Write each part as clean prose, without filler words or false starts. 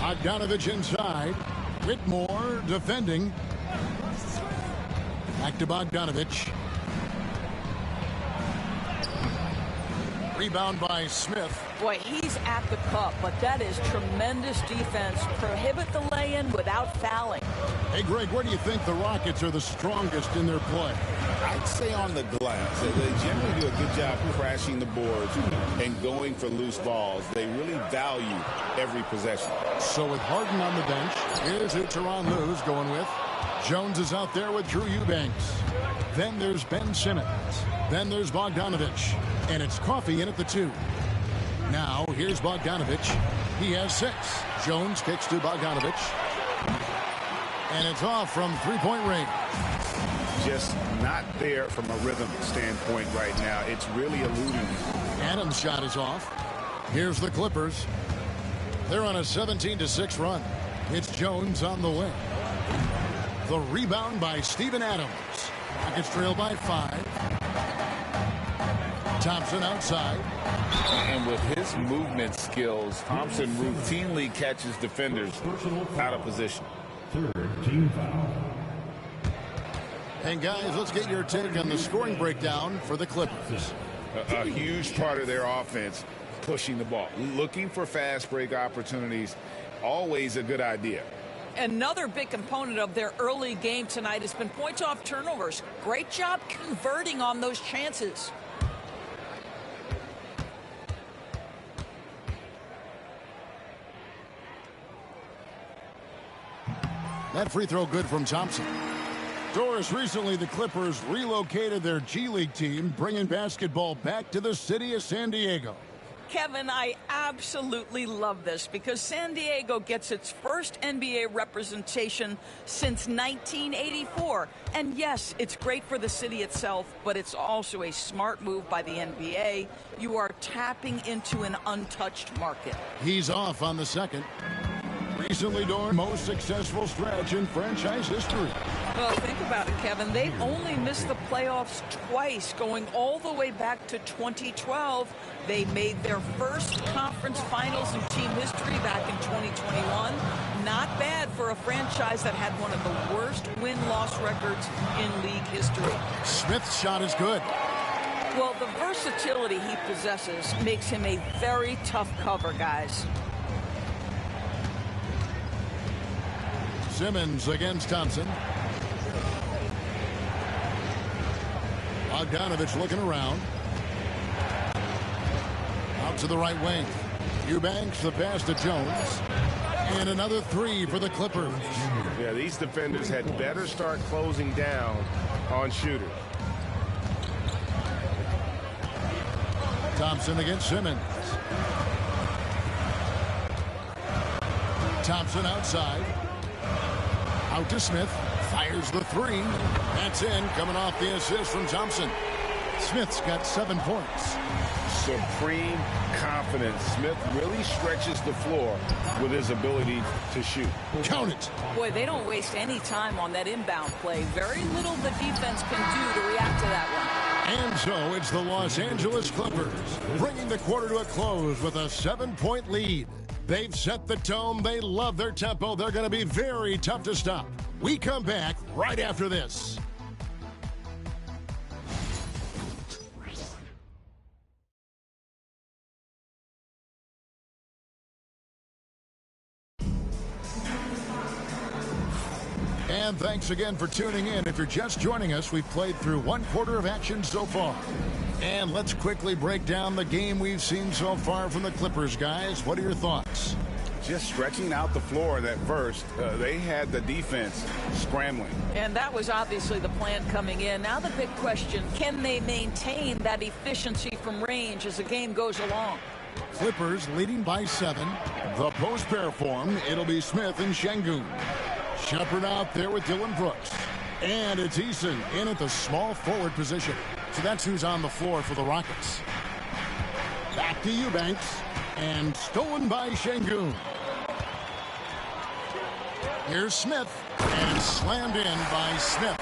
Bogdanovich inside. Whitmore defending. Back to Bogdanovich. Rebound by Smith. Boy, he's at the cup, but that is tremendous defense. Prohibit the lay-in without fouling. Hey, Greg, where do you think the Rockets are the strongest in their play? I'd say on the glass. They generally do a good job crashing the boards and going for loose balls. They really value every possession. So with Harden on the bench, here's who Tyronn Lue's going with. Jones is out there with Drew Eubanks. Then there's Ben Simmons. Then there's Bogdanovich. And it's Coffey in at the 2. Now, here's Bogdanovich. He has 6. Jones kicks to Bogdanovich. And it's off from three-point range. Just not there from a rhythm standpoint right now. It's really eluding. Adams' shot is off. Here's the Clippers. They're on a 17-6 run. It's Jones on the wing. The rebound by Steven Adams. Rockets trail by 5. Thompson outside. And with his movement skills, Thompson routinely catches defenders out of position. Third team foul. And guys, let's get your take on the scoring breakdown for the Clippers. A huge part of their offense, pushing the ball. Looking for fast break opportunities, always a good idea. Another big component of their early game tonight has been points off turnovers. Great job converting on those chances. That free throw good from Thompson. Doris, recently the Clippers relocated their G League team, bringing basketball back to the city of San Diego. Kevin, I absolutely love this because San Diego gets its first NBA representation since 1984. And yes, it's great for the city itself, but it's also a smart move by the NBA. You are tapping into an untouched market. He's off on the second. Recently, Dorn, most successful stretch in franchise history. Well, think about it, Kevin. They've only missed the playoffs twice, going all the way back to 2012. They made their first conference finals in team history back in 2021. Not bad for a franchise that had one of the worst win-loss records in league history. Smith's shot is good. Well, the versatility he possesses makes him a very tough cover, guys. Simmons against Thompson. Bogdanovich looking around. Out to the right wing. Eubanks, the pass to Jones. And another 3 for the Clippers. Yeah, these defenders had better start closing down on shooters. Thompson against Simmons. Thompson outside. Out to Smith. Fires the 3. That's in. Coming off the assist from Thompson. Smith's got 7 points. Supreme confidence. Smith really stretches the floor with his ability to shoot. Count it. Boy, they don't waste any time on that inbound play. Very little the defense can do to react to that one. And so it's the Los Angeles Clippers bringing the quarter to a close with a 7-point lead. They've set the tone. They love their tempo. They're going to be very tough to stop. We come back right after this. And thanks again for tuning in. If you're just joining us, we've played through 1 quarter of action so far. And let's quickly break down the game we've seen so far from the Clippers, guys. What are your thoughts? Just stretching out the floor that first. They had the defense scrambling. And that was obviously the plan coming in. Now the big question, can they maintain that efficiency from range as the game goes along? Clippers leading by 7. The post pair form, it'll be Smith and Şengün. Shepherd out there with Dylan Brooks. And it's Eason in at the small forward position. So that's who's on the floor for the Rockets. Back to Eubanks. And stolen by Şengün. Here's Smith. And slammed in by Smith.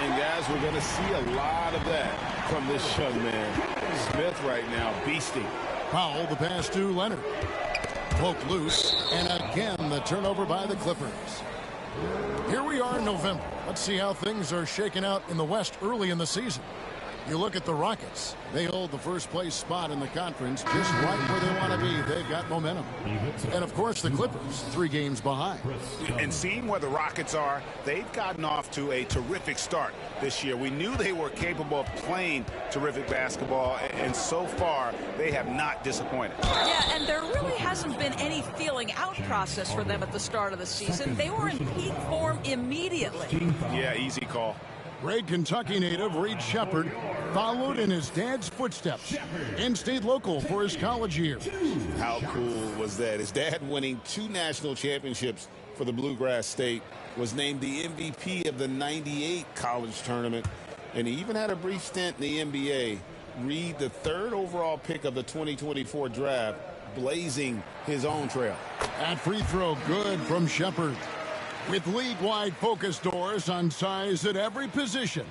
And guys, we're going to see a lot of that from this young man. Smith right now beasting. Powell, the pass to Leonard. Poke loose. And a Again, the turnover by the Clippers. Here we are in November. Let's see how things are shaking out in the West early in the season. You look at the Rockets. They hold the first place spot in the conference just right where they want to be. They've got momentum. And, of course, the Clippers, 3 games behind. And seeing where the Rockets are, they've gotten off to a terrific start this year. We knew they were capable of playing terrific basketball, and so far they have not disappointed. Yeah, and there really hasn't been any feeling out process for them at the start of the season. They were in peak form immediately. Yeah, easy call. Great Kentucky native Reed Sheppard followed in his dad's footsteps and stayed local for his college years. How cool was that? His dad, winning 2 national championships for the Bluegrass State, was named the MVP of the '98 college tournament, and he even had a brief stint in the NBA. Reed, the 3rd overall pick of the 2024 draft, blazing his own trail. That free throw good from Sheppard. With league-wide focus doors on size at every position,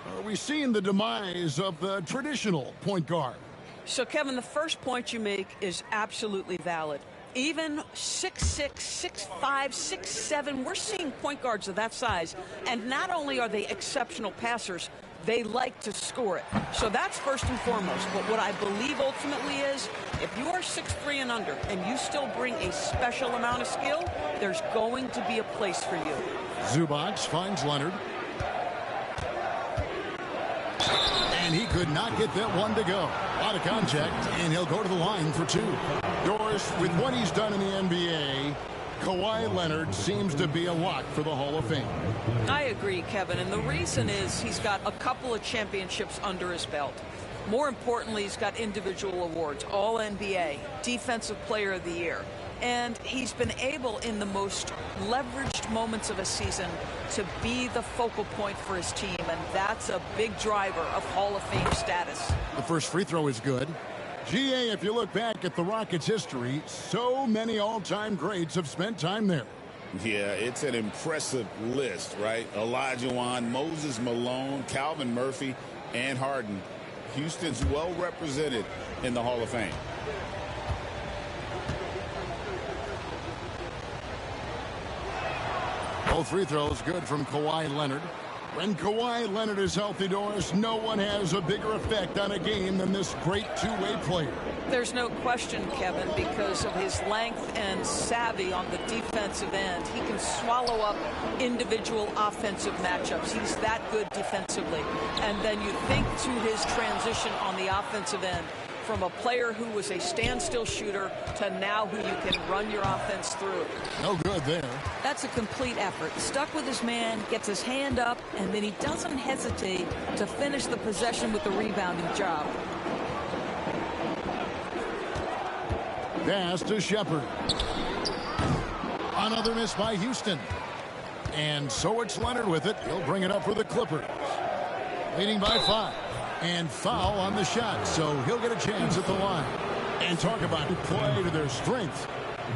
are we seeing the demise of the traditional point guard? So, Kevin, the first point you make is absolutely valid. Even 6'6", 6'5", 6'7", we're seeing point guards of that size. And not only are they exceptional passers, they like to score it. So that's first and foremost. But what I believe ultimately is, if you are 6'3" and under and you still bring a special amount of skill, there's going to be a place for you. Zubac finds Leonard. And he could not get that one to go. Out of contact, and he'll go to the line for 2. Doris, with what he's done in the NBA, Kawhi Leonard seems to be a lock for the Hall of Fame. I agree, Kevin, and the reason is he's got a couple of championships under his belt. More importantly, he's got individual awards, All-NBA, Defensive Player of the Year. And he's been able, in the most leveraged moments of a season, to be the focal point for his team, and that's a big driver of Hall of Fame status. The first free throw is good. GA, if you look back at the Rockets' history, so many all-time greats have spent time there. Yeah, it's an impressive list, right? Olajuwon, Moses Malone, Calvin Murphy, and Harden. Houston's well represented in the Hall of Fame. Both free throws good from Kawhi Leonard. When Kawhi Leonard is healthy, Doris, no one has a bigger effect on a game than this great two-way player. There's no question, Kevin, because of his length and savvy on the defensive end. He can swallow up individual offensive matchups. He's that good defensively. And then you think to his transition on the offensive end, from a player who was a standstill shooter to now who you can run your offense through. No good there. That's a complete effort. Stuck with his man, gets his hand up, and then he doesn't hesitate to finish the possession with the rebounding job. Pass to Sheppard. Another miss by Houston. And so it's Leonard with it. He'll bring it up for the Clippers. Leading by 5. And foul on the shot, so he'll get a chance at the line. And talk about play to their strength.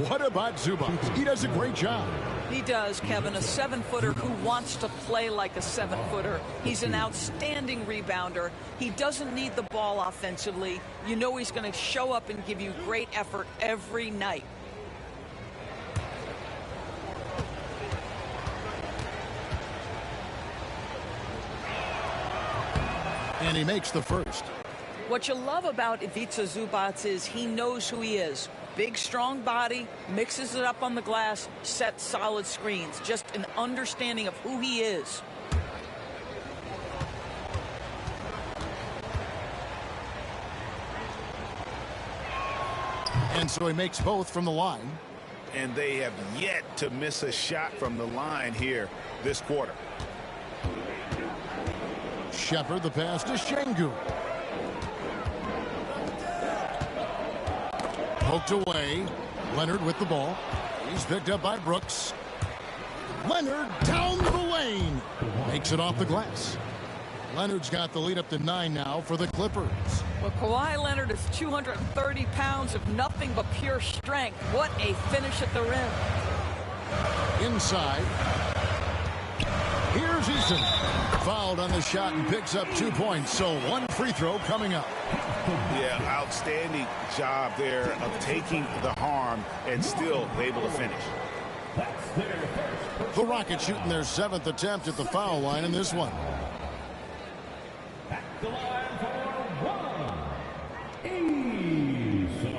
What about Zubac? He does a great job. He does, Kevin. A 7-footer who wants to play like a 7-footer. He's an outstanding rebounder. He doesn't need the ball offensively. You know he's going to show up and give you great effort every night. And he makes the first. What you love about Ivica Zubac is he knows who he is. Big, strong body, mixes it up on the glass, sets solid screens. Just an understanding of who he is. And so he makes both from the line. And they have yet to miss a shot from the line here this quarter. Sheppard, the pass to Şengün. Poked away. Leonard with the ball. He's picked up by Brooks. Leonard down the lane. Makes it off the glass. Leonard's got the lead up to 9 now for the Clippers. Well, Kawhi Leonard is 230 pounds of nothing but pure strength. What a finish at the rim. Inside. Here's Eason. Fouled on the shot and picks up 2 points. So one free throw coming up. Yeah, outstanding job there of taking the harm and still able to finish. The Rockets shooting their 7th attempt at the foul line in this one. The line for one. Eason.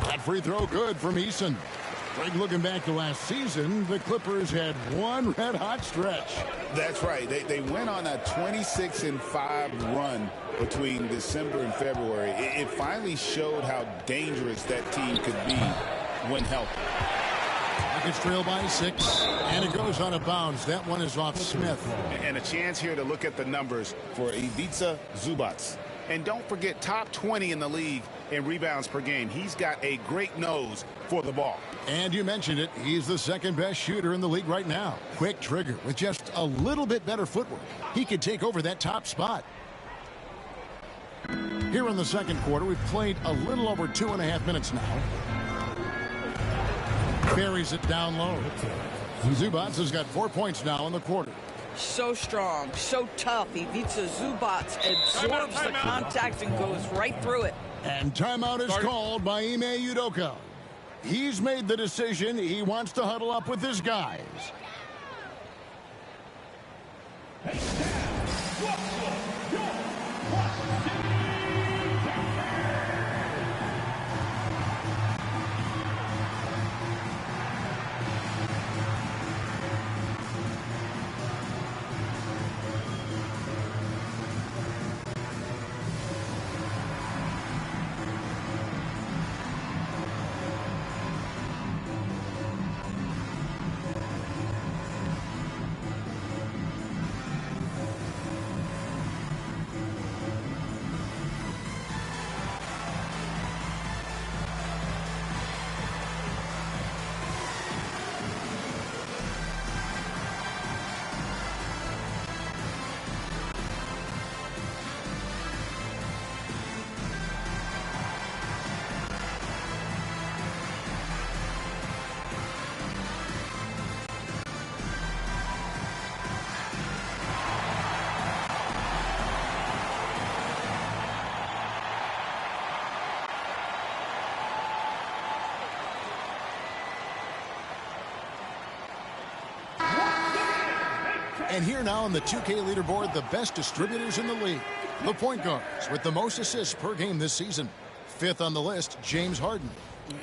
That free throw good from Eason. Greg, looking back to last season, the Clippers had one red-hot stretch. That's right. They went on a 26-5 run between December and February. It finally showed how dangerous that team could be when healthy. Rockets trail by 6, and it goes on a bounce. That one is off Smith. And a chance here to look at the numbers For Ivica Zubac. And don't forget, top 20 in the league in rebounds per game. He's got a great nose for the ball. And you mentioned it, he's the second best shooter in the league right now. Quick trigger with just a little bit better footwork. He could take over that top spot. Here in the second quarter, we've played a little over 2.5 minutes now. Buries it down low. Zubac has got 4 points now in the quarter. So strong, so tough. Ivica Zubac absorbs the contact and goes right through it. And timeout is called by Ime Udoka. He's made the decision. He wants to huddle up with his guys. And here now on the 2K leaderboard, the best distributors in the league. The point guards with the most assists per game this season. 5th on the list, James Harden.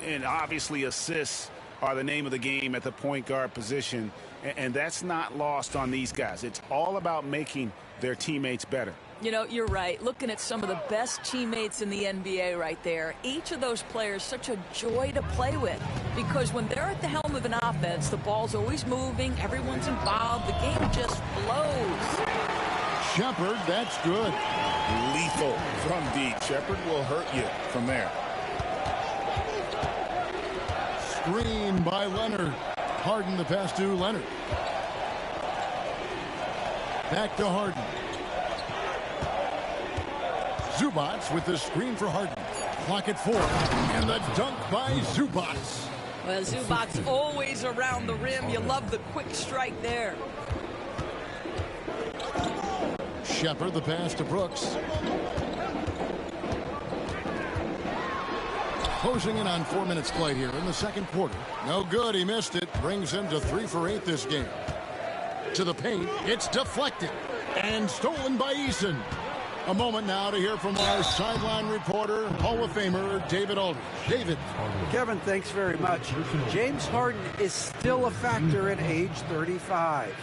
And obviously assists are the name of the game at the point guard position. And that's not lost on these guys. It's all about making their teammates better. You know, you're right. Looking at some of the best teammates in the NBA right there. Each of those players such a joy to play with. Because when they're at the helm of an offense, the ball's always moving. Everyone's involved. The game just flows. Shepherd, that's good. Lethal from deep. Shepherd will hurt you from there. Screen by Leonard. Harden the pass to Leonard. Back to Harden. Zubac with the screen for Harden. Clock at 4. And the dunk by Zubac. Well, Zubac's always around the rim. You love the quick strike there. Shepherd the pass to Brooks. Closing in on 4 minutes played here in the second quarter. No good. He missed it. Brings him to 3 for 8 this game. To the paint. It's deflected. And stolen by Eason. A moment now to hear from our sideline reporter, Hall of Famer David Aldridge. David. Kevin, thanks very much. James Harden is still a factor at age 35.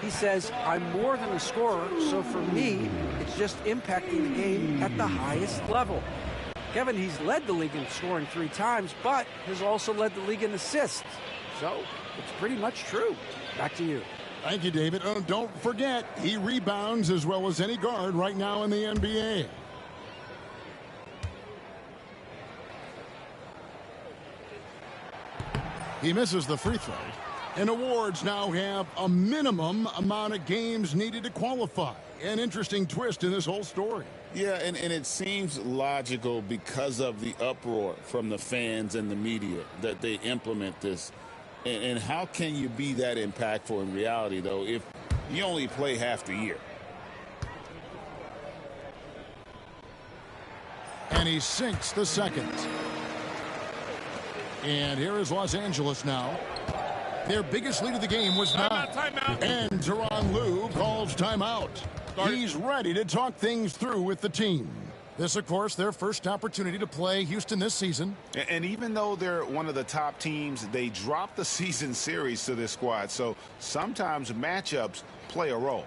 He says, I'm more than a scorer, so for me, it's just impacting the game at the highest level. Kevin, he's led the league in scoring 3 times, but has also led the league in assists. So it's pretty much true. Back to you. Thank you, David. Oh, don't forget, he rebounds as well as any guard right now in the NBA. He misses the free throw. And awards now have a minimum amount of games needed to qualify. An interesting twist in this whole story. Yeah, and it seems logical because of the uproar from the fans and the media that they implement this. And how can you be that impactful in reality, though, if you only play half the year? And he sinks the second. And here is Los Angeles now. Their biggest lead of the game was 9. And Tyronn Lue calls timeout. He's ready to talk things through with the team. This, of course, their first opportunity to play Houston this season. And even though they're one of the top teams, they dropped the season series to this squad. So sometimes matchups play a role.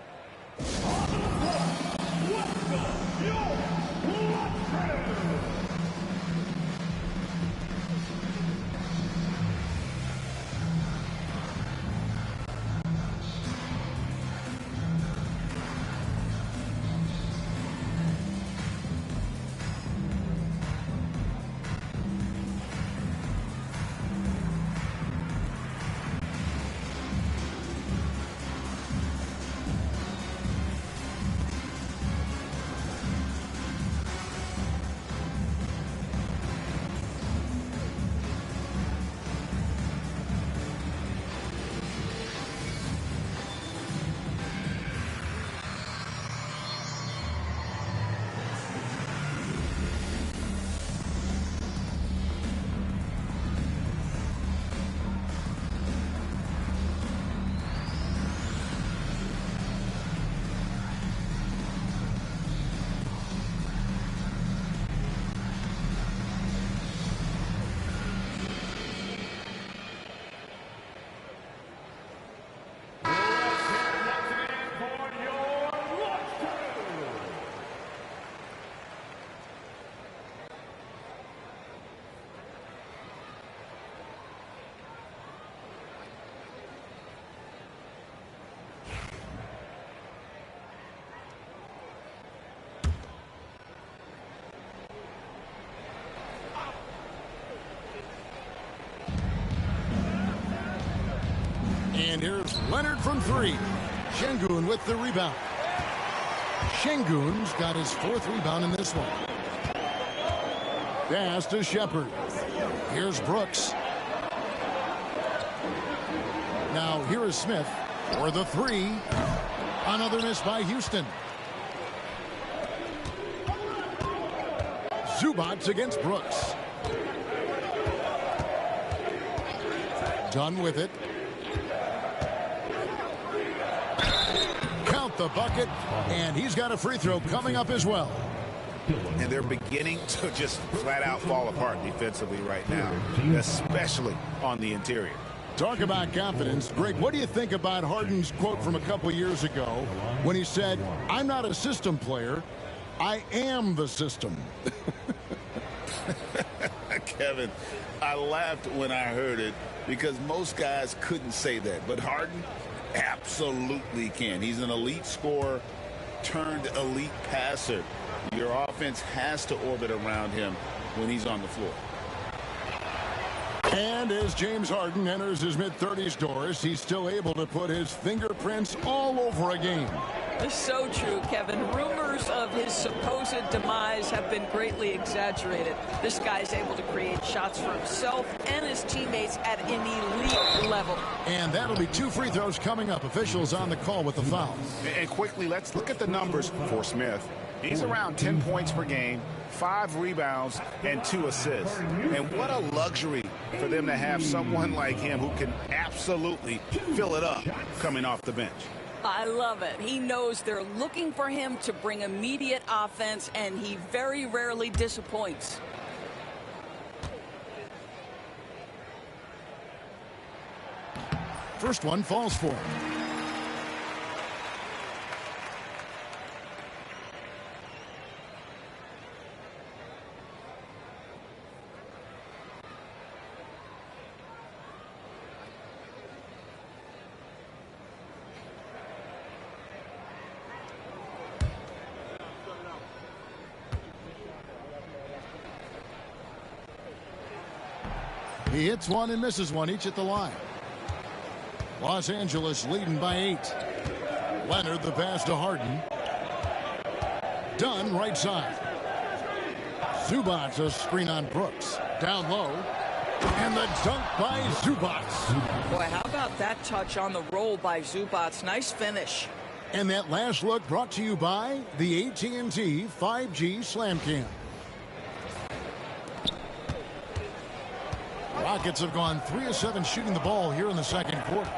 And here's Leonard from 3. Şengün with the rebound. Şengün's got his 4th rebound in this one. Pass to Shepherd. Here's Brooks. Now here is Smith for the 3. Another miss by Houston. Zubac against Brooks. Done with it. Count the bucket, and he's got a free throw coming up as well. And they're beginning to just flat out fall apart defensively right now, especially on the interior. Talk about confidence. Greg, what do you think about Harden's quote from a couple years ago when he said, "I'm not a system player, I am the system"? Kevin, I laughed when I heard it because most guys couldn't say that. But Harden absolutely can. He's an elite scorer turned elite passer. Your offense has to orbit around him when he's on the floor. And as James Harden enters his mid-30s, Doris, he's still able to put his fingerprints all over a game. It's so true, Kevin. Rumors of his supposed demise have been greatly exaggerated. This guy's able to create shots for himself and his teammates at an elite level. And that'll be 2 free throws coming up. Officials on the call with the foul. And quickly, let's look at the numbers for Smith. He's around 10 points per game, 5 rebounds, and 2 assists. And what a luxury for them to have someone like him who can absolutely fill it up coming off the bench. I love it. He knows they're looking for him to bring immediate offense, and he very rarely disappoints. First one falls for him. He hits one and misses one, each at the line. Los Angeles leading by 8. Leonard the pass to Harden. Dunn right side. Zubac a screen on Brooks. Down low. And the dunk by Zubac. Boy, how about that touch on the roll by Zubac? Nice finish. And that last look brought to you by the AT&T 5G Slam Cam. Rockets have gone 3 of 7 shooting the ball here in the second quarter.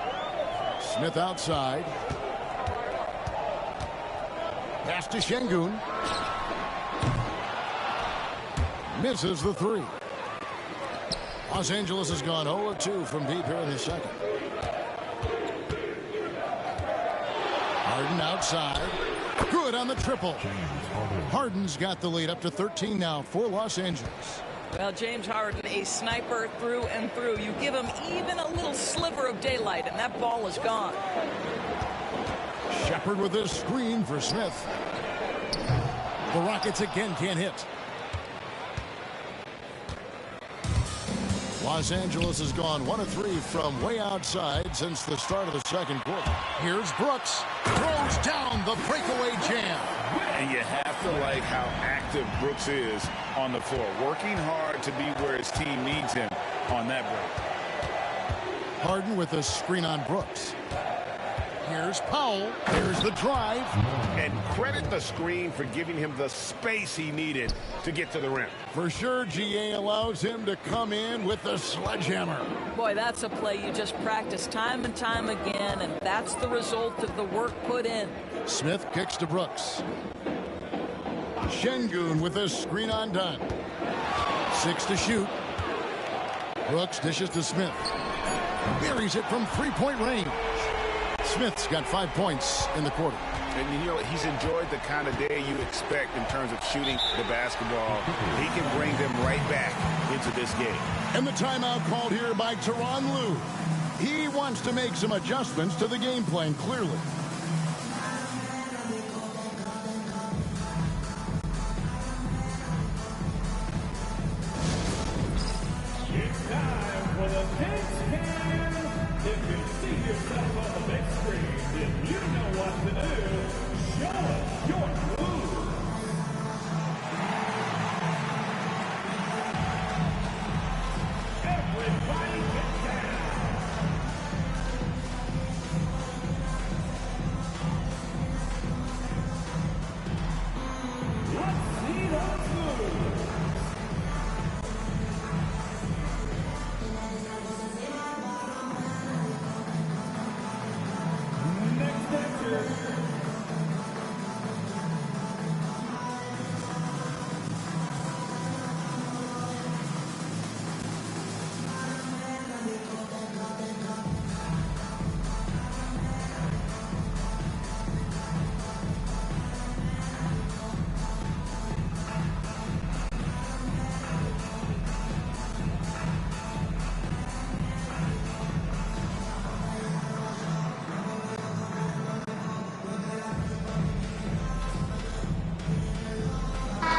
Smith outside. Pass to Şengün. Misses the 3. Los Angeles has gone 0 of 2 from deep here in the second. Harden outside. Good on the triple. Harden's got the lead up to 13 now for Los Angeles. Well, James Harden, a sniper through and through. You give him even a little sliver of daylight, and that ball is gone. Shepard with a screen for Smith. The Rockets again can't hit. Los Angeles has gone 1 of 3 from way outside since the start of the second quarter. Here's Brooks. Throws down the breakaway jam. And you have to like how active Brooks is on the floor. Working hard to be where his team needs him on that break. Harden with a screen on Brooks. Here's Powell. Here's the drive. And credit the screen for giving him the space he needed to get to the rim. For sure, GA allows him to come in with the sledgehammer. Boy, that's a play you just practice time and time again, and that's the result of the work put in. Smith kicks to Brooks. Şengün with a screen on Dunn. 6 to shoot. Brooks dishes to Smith. Buries it from three-point range. Smith's got 5 points in the quarter. And you know, he's enjoyed the kind of day you expect in terms of shooting the basketball. He can bring them right back into this game. And the timeout called here by Tyronn Lue. He wants to make some adjustments to the game plan, clearly. It's time for the big scan. If you see yourself on the big screen, then you know what to do. Show us your move. Everybody get down. Let's see the move. Next picture.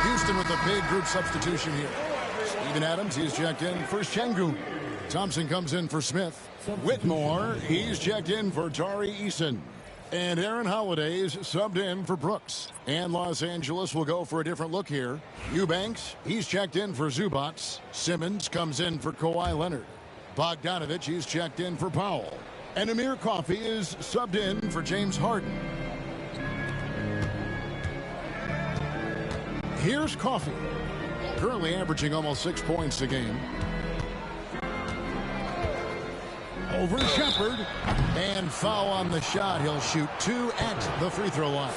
Houston with a big group substitution here. Steven Adams, he's checked in for Şengün. Thompson comes in for Smith. Whitmore, he's checked in for Tari Eason. And Aaron Holiday's subbed in for Brooks. And Los Angeles will go for a different look here. Eubanks, he's checked in for Zubac. Simmons comes in for Kawhi Leonard. Bogdanovich, he's checked in for Powell. And Amir Coffey is subbed in for James Harden. Here's Coffey, currently averaging almost 6 points a game. Over Shepard, and foul on the shot. He'll shoot 2 at the free throw line.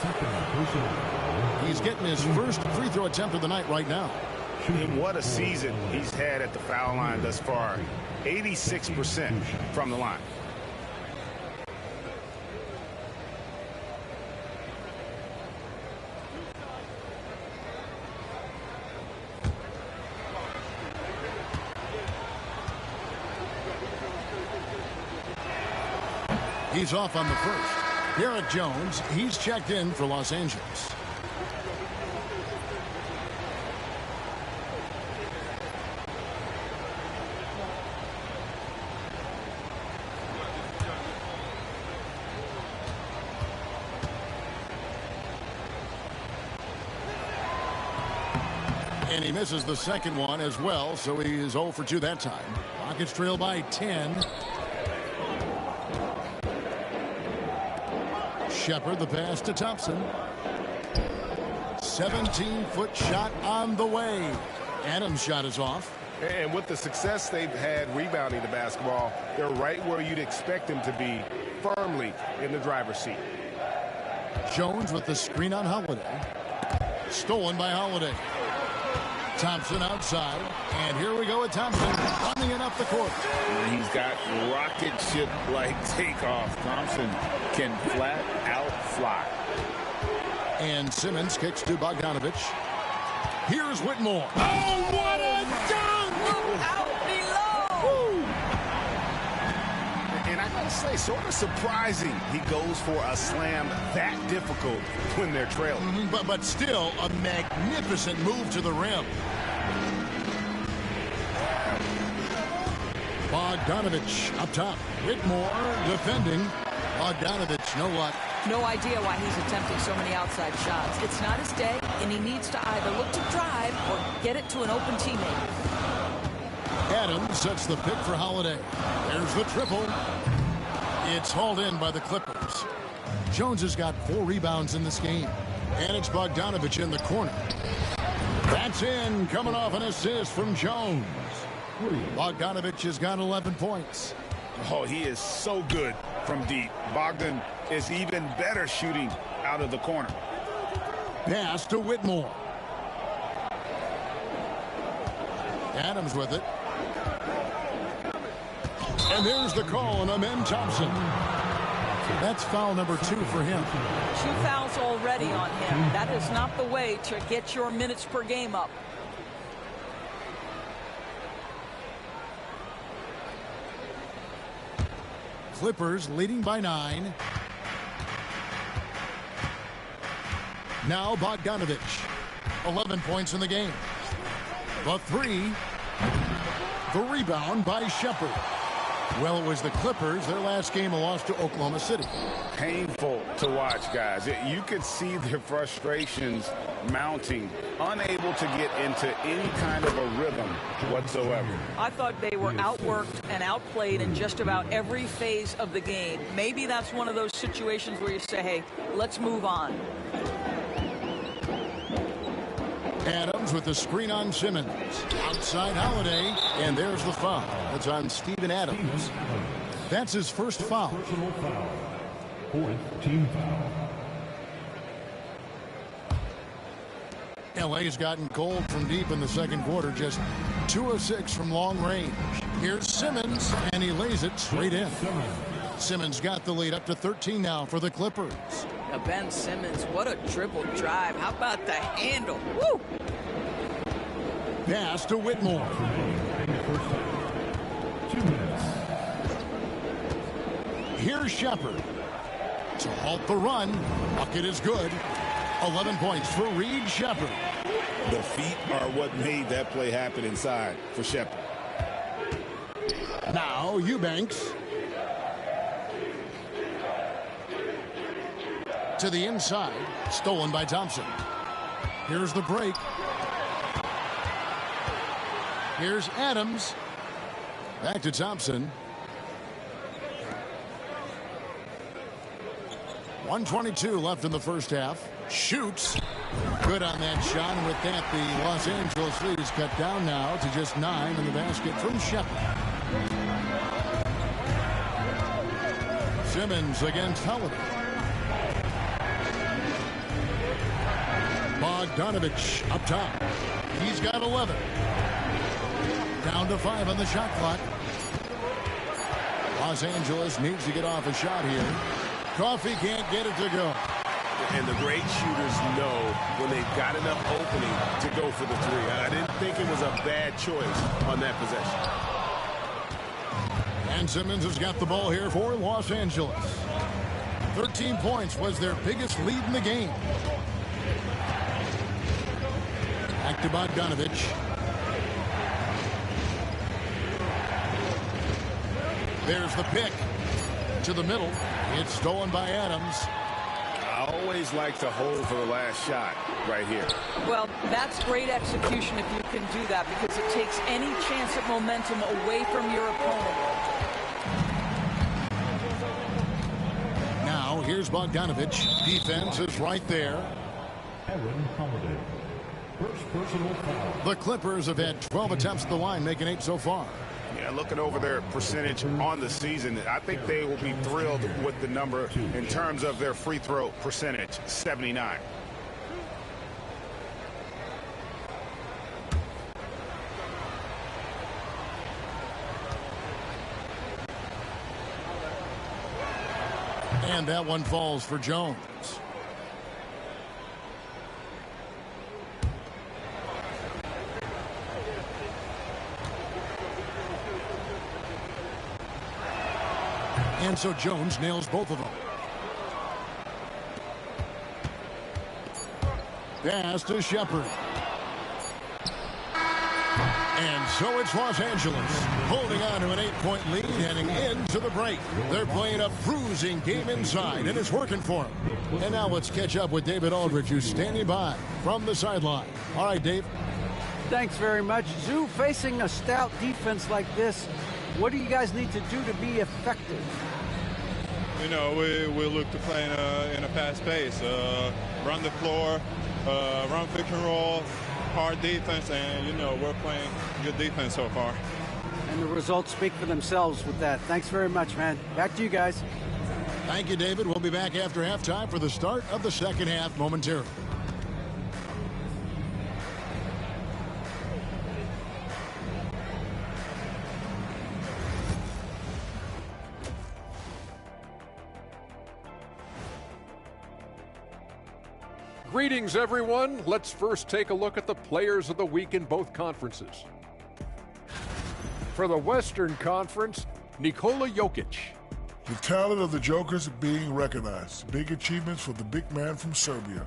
He's getting his first free throw attempt of the night right now. And what a season he's had at the foul line thus far. 86% from the line. He's off on the first. Derek Jones, he's checked in for Los Angeles. And he misses the second one as well, so he is 0 for 2 that time. Rockets trail by 10. Shepard, the pass to Thompson. 17-foot shot on the way. Adams' shot is off. And with the success they've had rebounding the basketball, they're right where you'd expect them to be, firmly in the driver's seat. Jones with the screen on Holiday. Stolen by Holiday. Thompson outside. And here we go with Thompson running it up the court. He's got rocket ship-like takeoff. Thompson can flat out fly. And Simmons kicks to Bogdanovich. Here's Whitmore. Oh, what a dunk! Out below! And I gotta say, sort of surprising he goes for a slam that difficult when they're trailing. But still a magnificent move to the rim. Bogdanovich up top. Whitmore defending. Bogdanovich, no luck. No idea why he's attempting so many outside shots. It's not his day, and he needs to either look to drive or get it to an open teammate. Adams sets the pick for Holiday. There's the triple. It's hauled in by the Clippers. Jones has got 4 rebounds in this game. And it's Bogdanovich in the corner. That's in, coming off an assist from Jones. Bogdanovich has got 11 points. Oh, he is so good from deep. Bogdan is even better shooting out of the corner. Pass to Whitmore. Adams with it. And there's the call on Amen Thompson. That's foul number 2 for him. 2 fouls already on him. That is not the way to get your minutes per game up. Clippers leading by 9. Now Bogdanovich. 11 points in the game. The 3. The rebound by Shepard. Well, it was the Clippers. Their last game, a loss to Oklahoma City. Painful to watch, guys. You could see their frustrations mounting, unable to get into any kind of a rhythm whatsoever. I thought they were outworked and outplayed in just about every phase of the game. Maybe that's one of those situations where you say, hey, let's move on. Adams with the screen on Simmons. Outside Holiday, and there's the foul. That's on Steven Adams. That's his first foul. Personal foul. 4th team foul. LA's gotten cold from deep in the second quarter, just 2 of 6 from long range. Here's Simmons, and he lays it straight in. Simmons got the lead up to 13 now for the Clippers. Now Ben Simmons, what a dribble drive. How about the handle? Woo! Pass to Whitmore. 2 minutes. Here's Shepard. To halt the run. Bucket is good. 11 points for Reed Shepard. The feet are what made that play happen inside for Shepard. Now Eubanks. To the inside. Stolen by Thompson. Here's the break. Here's Adams. Back to Thompson. 1:22 left in the first half. Shoots. Good on that shot. And with that, the Los Angeles lead is cut down now to just 9 in the basket from Shepard. Simmons against Holiday. Bogdanovich up top. He's got 11. Down to 5 on the shot clock. Los Angeles needs to get off a shot here. Coffee can't get it to go. And the great shooters know when they've got enough opening to go for the 3. I didn't think it was a bad choice on that possession. And Simmons has got the ball here for Los Angeles. 13 points was their biggest lead in the game. Back to Bogdanovich. There's the pick to the middle. It's stolen by Adams. always like to hold for the last shot right here. Well, that's great execution if you can do that, because it takes any chance at momentum away from your opponent. Now, here's Bogdanovich. Defense is right there. Aaron Holiday. First personal foul. The Clippers have had 12 attempts at the line, making 8 so far. Yeah, looking over their percentage on the season, I think they will be thrilled with the number in terms of their free throw percentage, 79. And that one falls for Jones. And so Jones nails both of them. Pass to Shepherd. And so it's Los Angeles holding on to an 8-point lead heading into the break. They're playing a bruising game inside, and it's working for them. And now let's catch up with David Aldridge, who's standing by from the sideline. All right, Dave. Thanks very much. Zoo, facing a stout defense like this, what do you guys need to do to be effective? You know, we look to play in a fast pace, run the floor, run pick and roll, hard defense, and, you know, we're playing good defense so far. And the results speak for themselves with that. Thanks very much, man. Back to you guys. Thank you, David. We'll be back after halftime for the start of the second half momentarily. Greetings, everyone. Let's first take a look at the players of the week in both conferences. For the Western Conference, Nikola Jokic. The talent of the Jokers being recognized. Big achievements for the big man from Serbia.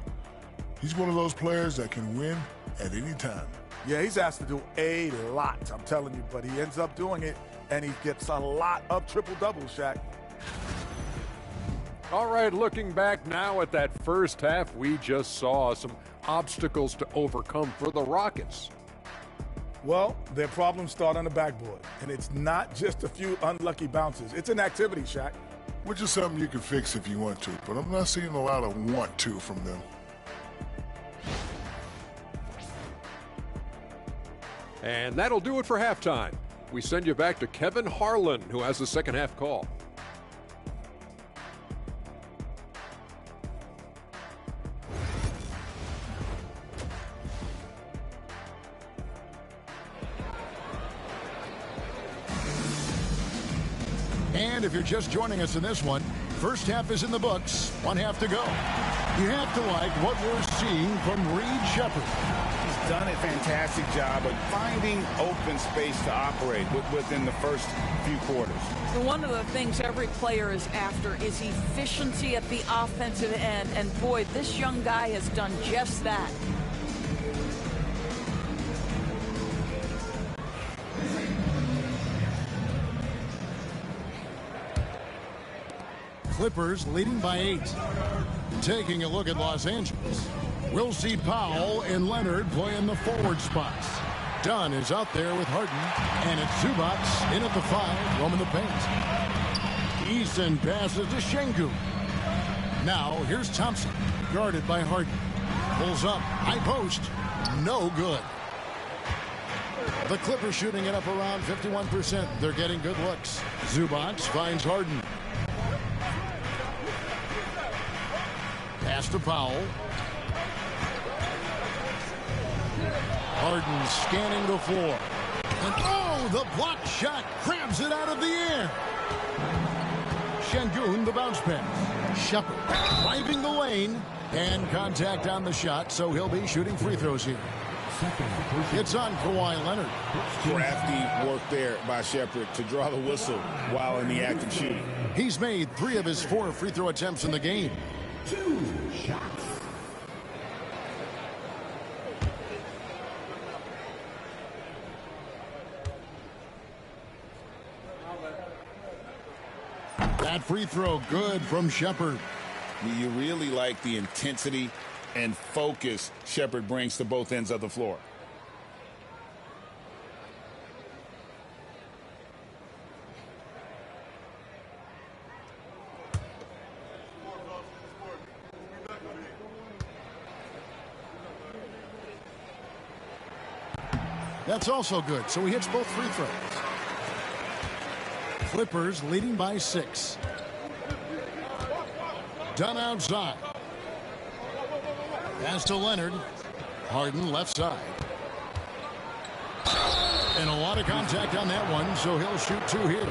He's one of those players that can win at any time. Yeah, he's asked to do a lot, I'm telling you, but he ends up doing it, and he gets a lot of triple-doubles, Shaq. All right, looking back now at that first half, we just saw some obstacles to overcome for the Rockets. Well, their problems start on the backboard, and it's not just a few unlucky bounces. It's an activity, Shaq. Which is something you can fix if you want to, but I'm not seeing a lot of want to from them. And that'll do it for halftime. We send you back to Kevin Harlan, who has the second half call. And if you're just joining us in this one, first half is in the books, one half to go. You have to like what we're seeing from Reed Shepherd. He's done a fantastic job of finding open space to operate within the first few quarters. So one of the things every player is after is efficiency at the offensive end. And boy, this young guy has done just that. Clippers leading by 8. Taking a look at Los Angeles, we'll see Powell and Leonard play in the forward spots. Dunn is out there with Harden, and it's Zubac in at the 5, roaming the paint. Eason passes to Şengün. Now here's Thompson, guarded by Harden. Pulls up, high post, no good. The Clippers shooting it up around 51%. They're getting good looks. Zubac finds Harden. Pass to Powell. Harden scanning the floor. And oh, the block shot grabs it out of the air. Şengün, the bounce pass. Shepherd driving the lane. And contact on the shot, so he'll be shooting free throws here. It's on Kawhi Leonard. Crafty work there by Shepherd to draw the whistle while in the act of shooting. He's made 3 of his 4 free throw attempts in the game. 2 shots. That free throw good from Shepherd. You really like the intensity and focus Sheppard brings to both ends of the floor. That's also good, so he hits both free throws. Clippers leading by 6. Dunn outside. Pass to Leonard. Harden left side. And a lot of contact on that one, so he'll shoot 2 here.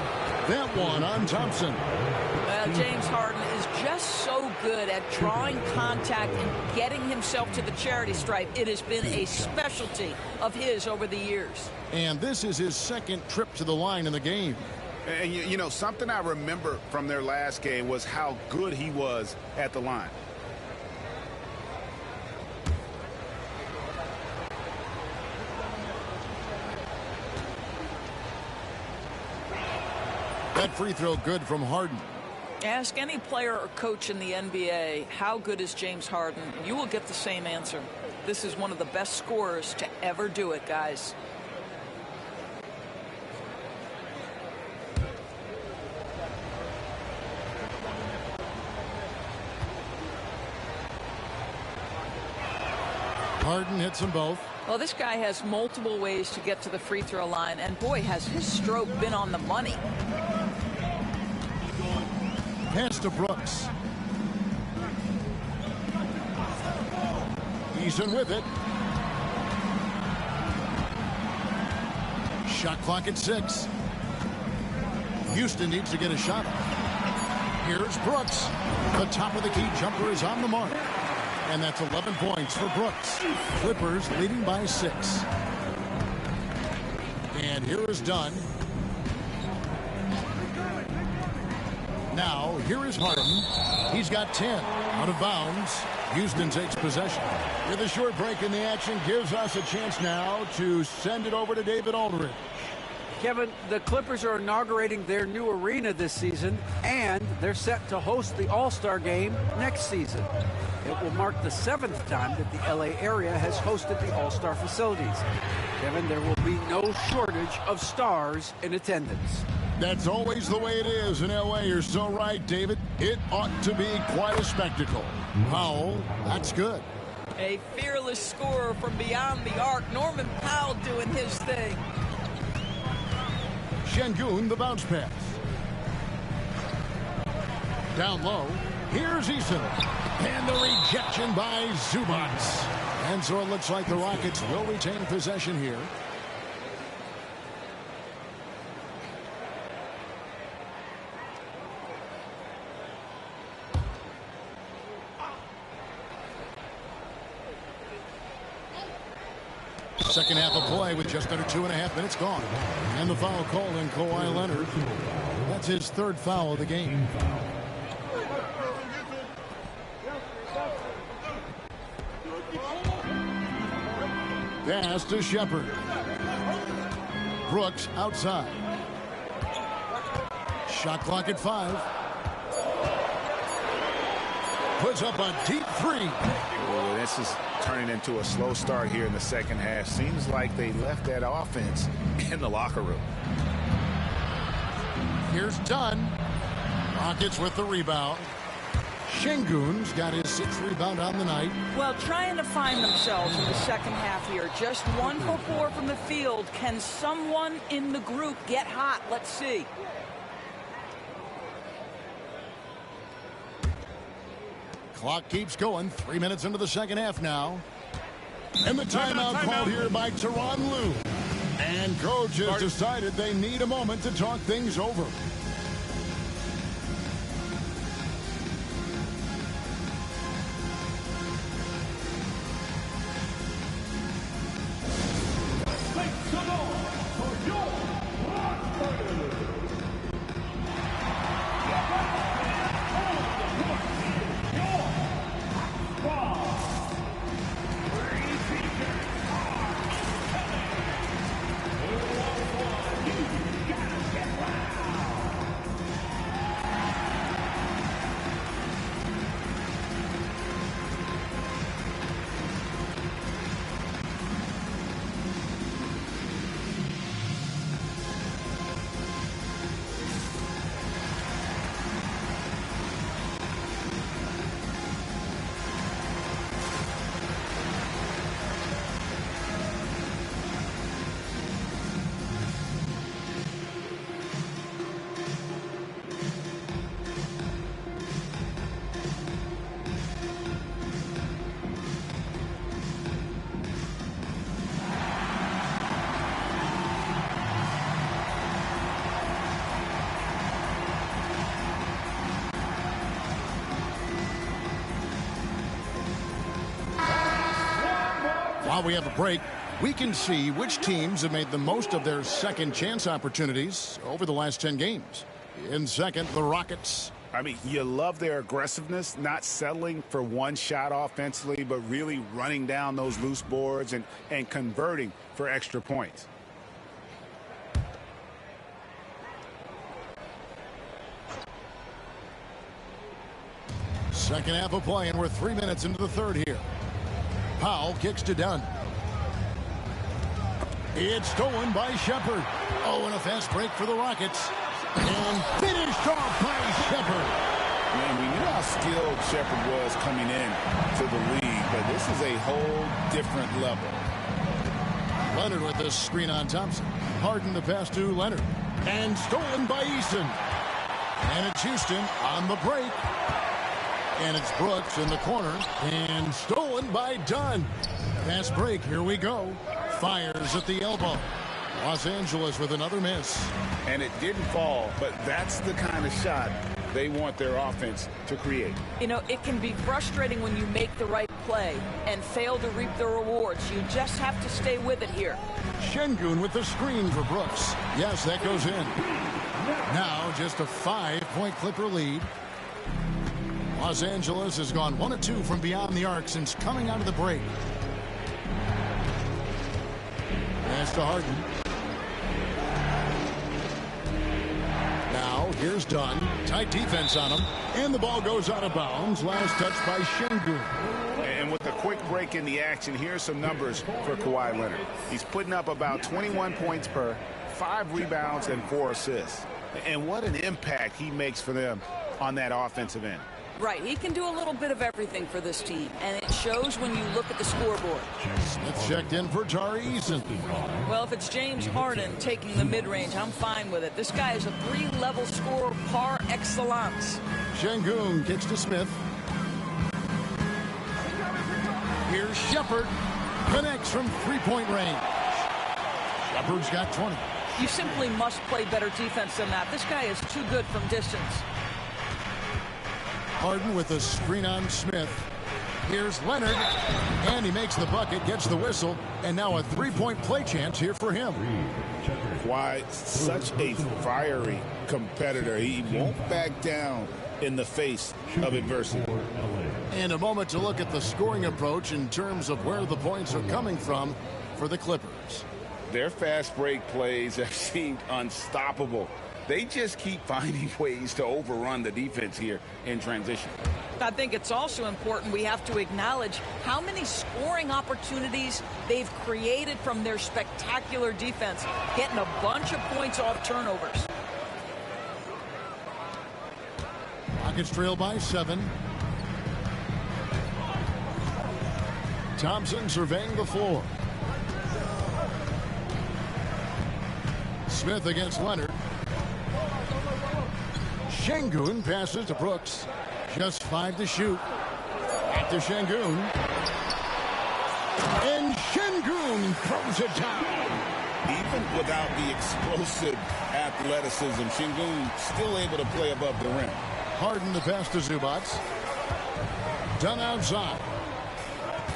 That one on Thompson. Well, James Harden is just so good at drawing contact and getting himself to the charity stripe. It has been a specialty of his over the years. And this is his second trip to the line in the game. And, you know, something I remember from their last game was how good he was at the line. That free throw good from Harden. Ask any player or coach in the NBA, how good is James Harden? And you will get the same answer. This is one of the best scorers to ever do it, guys. Harden hits them both. Well, this guy has multiple ways to get to the free throw line, and boy, has his stroke been on the money. Pass to Brooks. Eason with it. Shot clock at 6. Houston needs to get a shot. Here's Brooks. The top of the key jumper is on the mark. And that's 11 points for Brooks. Clippers leading by 6. And here is Dunn. Now, here is Harden. He's got 10. Out of bounds. Houston takes possession. With a short break in the action, gives us a chance now to send it over to David Aldridge. Kevin, the Clippers are inaugurating their new arena this season, and they're set to host the All-Star Game next season. It will mark the 7th time that the LA area has hosted the All-Star facilities. Kevin, there will be no shortage of stars in attendance. That's always the way it is in LA. You're so right, David. It ought to be quite a spectacle. Powell, that's good. A fearless scorer from beyond the arc. Norman Powell doing his thing. Şengün, the bounce pass. Down low. Here's Eason. And the rejection by Zubac. And so it looks like the Rockets will retain possession here. Second half of play with just under 2.5 minutes gone. And the foul call in Kawhi Leonard. That's his 3rd foul of the game. Pass to Sheppard. Brooks outside. Shot clock at 5. Puts up a deep 3. Oh, this is turning into a slow start here in the second half. Seems like they left that offense in the locker room. Here's Dunn. Rockets with the rebound. Şengün's got his 6th rebound on the night. Well, trying to find themselves in the second half here. Just 1 for 4 from the field. Can someone in the group get hot? Let's see. Clock keeps going. 3 minutes into the second half now. And the timeout called here by Tyronn Lue. And coach has decided they need a moment to talk things over. While we have a break, we can see which teams have made the most of their second chance opportunities over the last 10 games. In second, the Rockets. I mean, you love their aggressiveness, not settling for one shot offensively, but really running down those loose boards and converting for extra points. Second half of play, and we're 3 minutes into the third here. Powell kicks to Dunn. It's stolen by Shepherd. Oh, and a fast break for the Rockets. And finished off by Shepherd. Man, we knew how skilled Shepherd was coming in to the league, but this is a whole different level. Leonard with the screen on Thompson. Harden the pass to Leonard. And stolen by Eason. And it's Houston on the break. And it's Brooks in the corner. And stolen by Dunn. Fast break, here we go. Fires at the elbow. Los Angeles with another miss. And it didn't fall, but that's the kind of shot they want their offense to create. You know, it can be frustrating when you make the right play and fail to reap the rewards. You just have to stay with it here. Şengün with the screen for Brooks. Yes, that goes in. Now just a 5-point Clipper lead. Los Angeles has gone 1 of 2 from beyond the arc since coming out of the break. Pass to Harden. Now here's Dunn. Tight defense on him. And the ball goes out of bounds. Last touch by Şengün. And with a quick break in the action, here's some numbers for Kawhi Leonard. He's putting up about 21 points per, 5 rebounds, and 4 assists. And what an impact he makes for them on that offensive end. Right, he can do a little bit of everything for this team, and it shows when you look at the scoreboard. Smith checked in for Tari Eason. Well, if it's James Harden taking the mid-range, I'm fine with it. This guy is a 3-level scorer par excellence. Şengün kicks to Smith. Here's Shepherd. Connects from 3-point range. Shepherd's got 20. You simply must play better defense than that. This guy is too good from distance. Harden with a screen on Smith. Here's Leonard. And he makes the bucket, gets the whistle, and now a 3-point play chance here for him. Why, such a fiery competitor. He won't back down in the face of adversity. And a moment to look at the scoring approach in terms of where the points are coming from for the Clippers. Their fast break plays have seemed unstoppable. They just keep finding ways to overrun the defense here in transition. I think it's also important we have to acknowledge how many scoring opportunities they've created from their spectacular defense, getting a bunch of points off turnovers. Rockets trail by 7. Thompson surveying the floor. Smith against Leonard. Şengün passes to Brooks. Just 5 to shoot. Back to Şengün. And Şengün throws it down. Even without the explosive athleticism, Şengün still able to play above the rim. Harden the pass to Zubac. Dunn outside.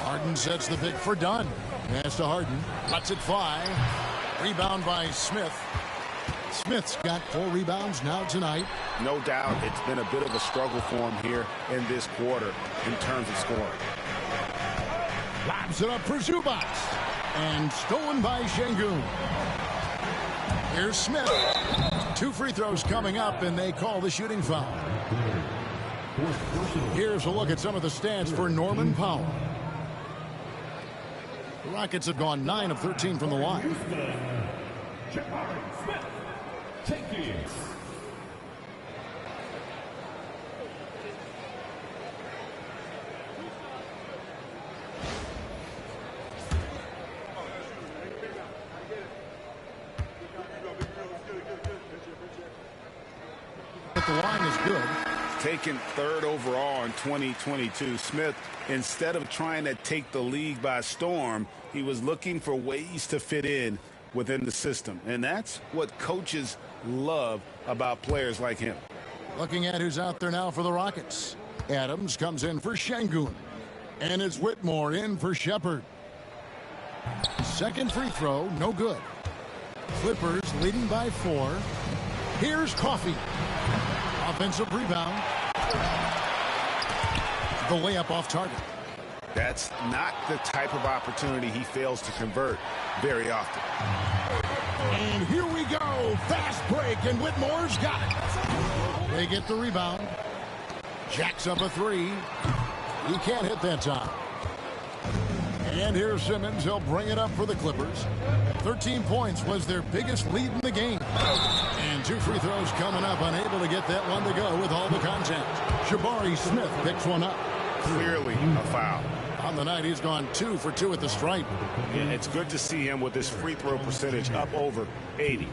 Harden sets the pick for Dunn. Pass to Harden. Lets it fly. Rebound by Smith. Smith's got 4 rebounds now tonight. No doubt it's been a bit of a struggle for him here in this quarter in terms of scoring. Lobs it up for Zubac. And stolen by Şengün. Here's Smith. 2 free throws coming up, and they call the shooting foul. Here's a look at some of the stats for Norman Powell. The Rockets have gone 9 of 13 from the line. But the line is good. Taken 3rd overall in 2022, Smith, instead of trying to take the league by storm, he was looking for ways to fit in within the system. And that's what coaches love about players like him. Looking at who's out there now for the Rockets. Adams comes in for Şengün. And it's Whitmore in for Shepherd. Second free throw, no good. Clippers leading by 4. Here's Coffey. Offensive rebound. The layup off target. That's not the type of opportunity he fails to convert very often. And here we go. Fast break, and Whitmore's got it. They get the rebound. Jacks up a 3. He can't hit that time. And here's Simmons. He'll bring it up for the Clippers. 13 points was their biggest lead in the game. And 2 free throws coming up. Unable to get that one to go with all the contact. Jabari Smith picks one up. Clearly a foul. On the night, he's gone 2 for 2 at the stripe. Yeah, it's good to see him with his free throw percentage up over 80.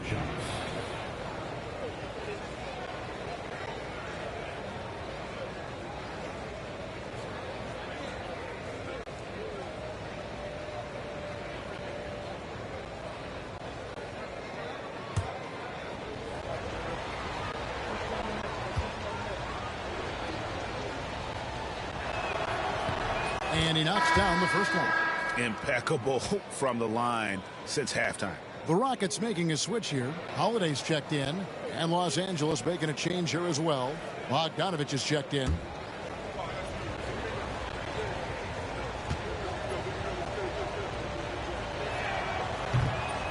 And he knocks down the first one. Impeccable from the line since halftime. The Rockets making a switch here. Holiday's checked in. And Los Angeles making a change here as well. Bogdanovich is checked in.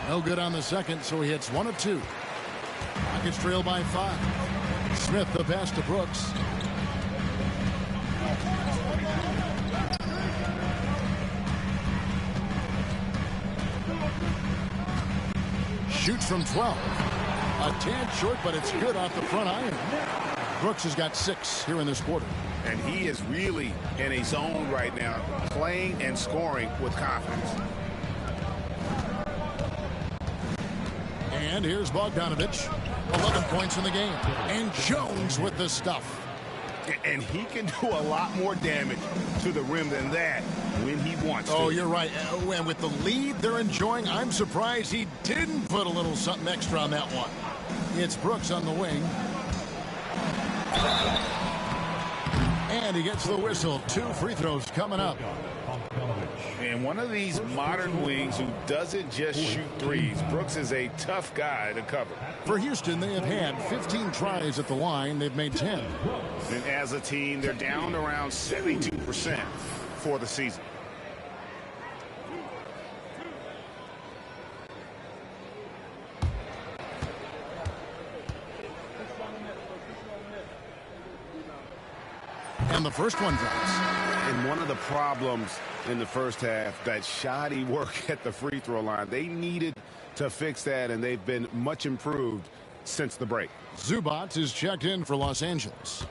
No good on the second, so he hits 1 of 2. Rockets trail by 5. Smith the pass to Brooks. Shoots from 12. A tad short, but it's good off the front iron. Brooks has got 6 here in this quarter. And he is really in a zone right now, playing and scoring with confidence. And here's Bogdanovich. 11 points in the game. And Jones with the stuff. And he can do a lot more damage to the rim than that when he wants to. Oh, you're right. And with the lead they're enjoying, I'm surprised he didn't put a little something extra on that one. It's Brooks on the wing. And he gets the whistle. 2 free throws coming up. And one of these modern wings who doesn't just shoot threes. Brooks is a tough guy to cover. For Houston, they have had 15 tries at the line. They've made 10. And as a team, they're down around 72% for the season. And the first one drops. And one of the problems in the first half, that shoddy work at the free throw line. They needed to fix that, and they've been much improved since the break. Zubac is checked in for Los Angeles.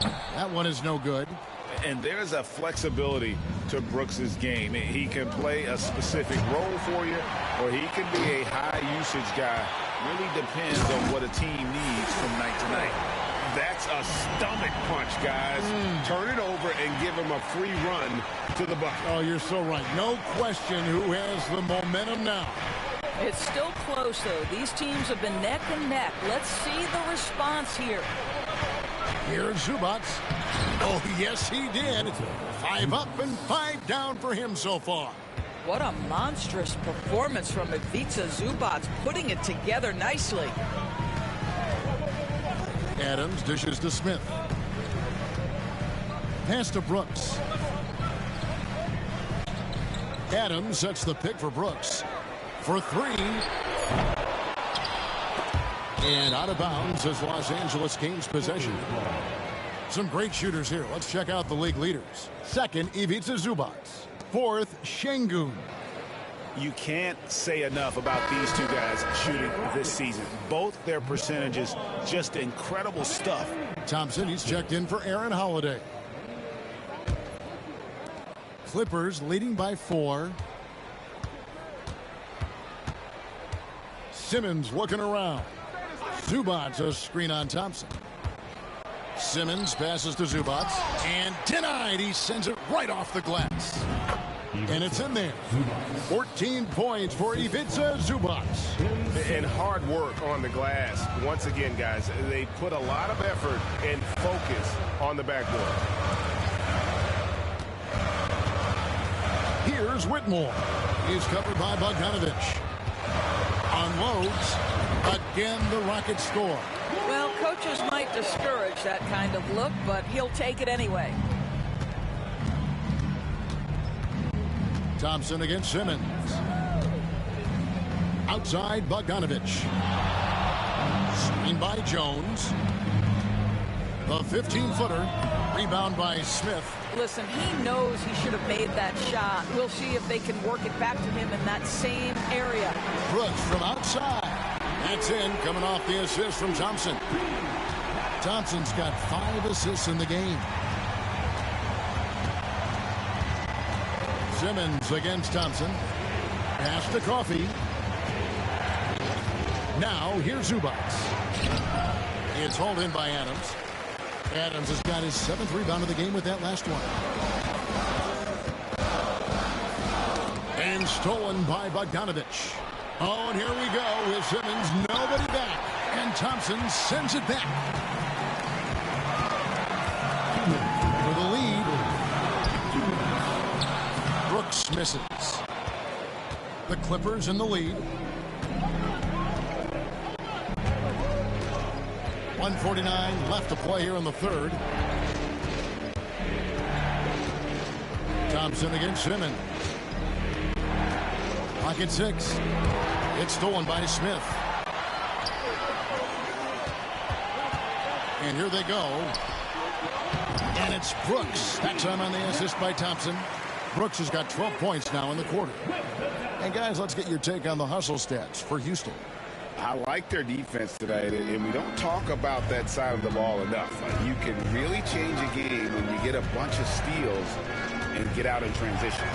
That one is no good. And there's a flexibility to Brooks's game. He can play a specific role for you, or he can be a high-usage guy. Really depends on what a team needs from night to night. That's a stomach punch, guys. Turn it over and give him a free run to the bucket. Oh, you're so right. No question who has the momentum now. It's still close, though. These teams have been neck and neck. Let's see the response here. Here's Zubac. Oh, yes, he did. 5 up and 5 down for him so far. What a monstrous performance from Ivica Zubac, putting it together nicely. Adams dishes to Smith. Pass to Brooks. Adams sets the pick for Brooks. For 3. And out of bounds as Los Angeles gains possession. Some great shooters here. Let's check out the league leaders. Second, Ivica Zubac. Fourth, Şengün. You can't say enough about these two guys shooting this season. Both their percentages, just incredible stuff. Thompson, he's checked in for Aaron Holiday. Clippers leading by 4. Simmons looking around. Zubac, a screen on Thompson. Simmons passes to Zubac. And denied. He sends it right off the glass. And it's in there. 14 points for Ivica Zubac. And hard work on the glass. Once again, guys, they put a lot of effort and focus on the backboard. Here's Whitmore. He's covered by Bogdanovich. Unloads. Again, the Rockets score. Well, coaches might discourage that kind of look, but he'll take it anyway. Thompson against Simmons. Outside, Bogdanovich. Screen by Jones. The 15-footer. Rebound by Smith. Listen, he knows he should have made that shot. We'll see if they can work it back to him in that same area. Brooks from outside. That's in, coming off the assist from Thompson. Thompson's got 5 assists in the game. Simmons against Thompson. Pass to Coffey. Now, here's Zubac. It's hauled in by Adams. Adams has got his 7th rebound of the game with that last one. And stolen by Bogdanovich. Oh, and here we go with Simmons. Nobody back. And Thompson sends it back. For the lead. Brooks misses. The Clippers in the lead. 1:49 left to play here in the third. Thompson against Simmons. Pocket 6. It's stolen by Smith. And here they go. And it's Brooks. That time on the assist by Thompson. Brooks has got 12 points now in the quarter. And guys, let's get your take on the hustle stats for Houston. I like their defense tonight, and we don't talk about that side of the ball enough. You can really change a game when you get a bunch of steals and get out in transition.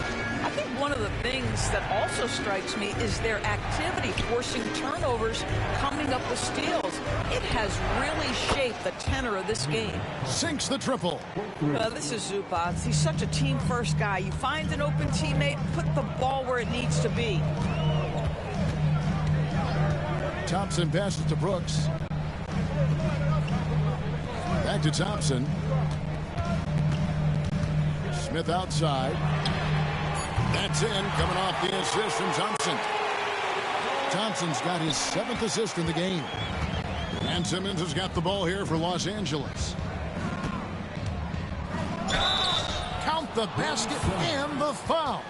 I think one of the things that also strikes me is their activity forcing turnovers, coming up with steals. It has really shaped the tenor of this game. Sinks the triple. This is Zubac. He's such a team-first guy. You find an open teammate, put the ball where it needs to be. Thompson passes to Brooks. Back to Thompson. Smith outside. That's in, coming off the assist from Thompson. Thompson's got his 7th assist in the game. And Simmons has got the ball here for Los Angeles. Count the basket and the foul.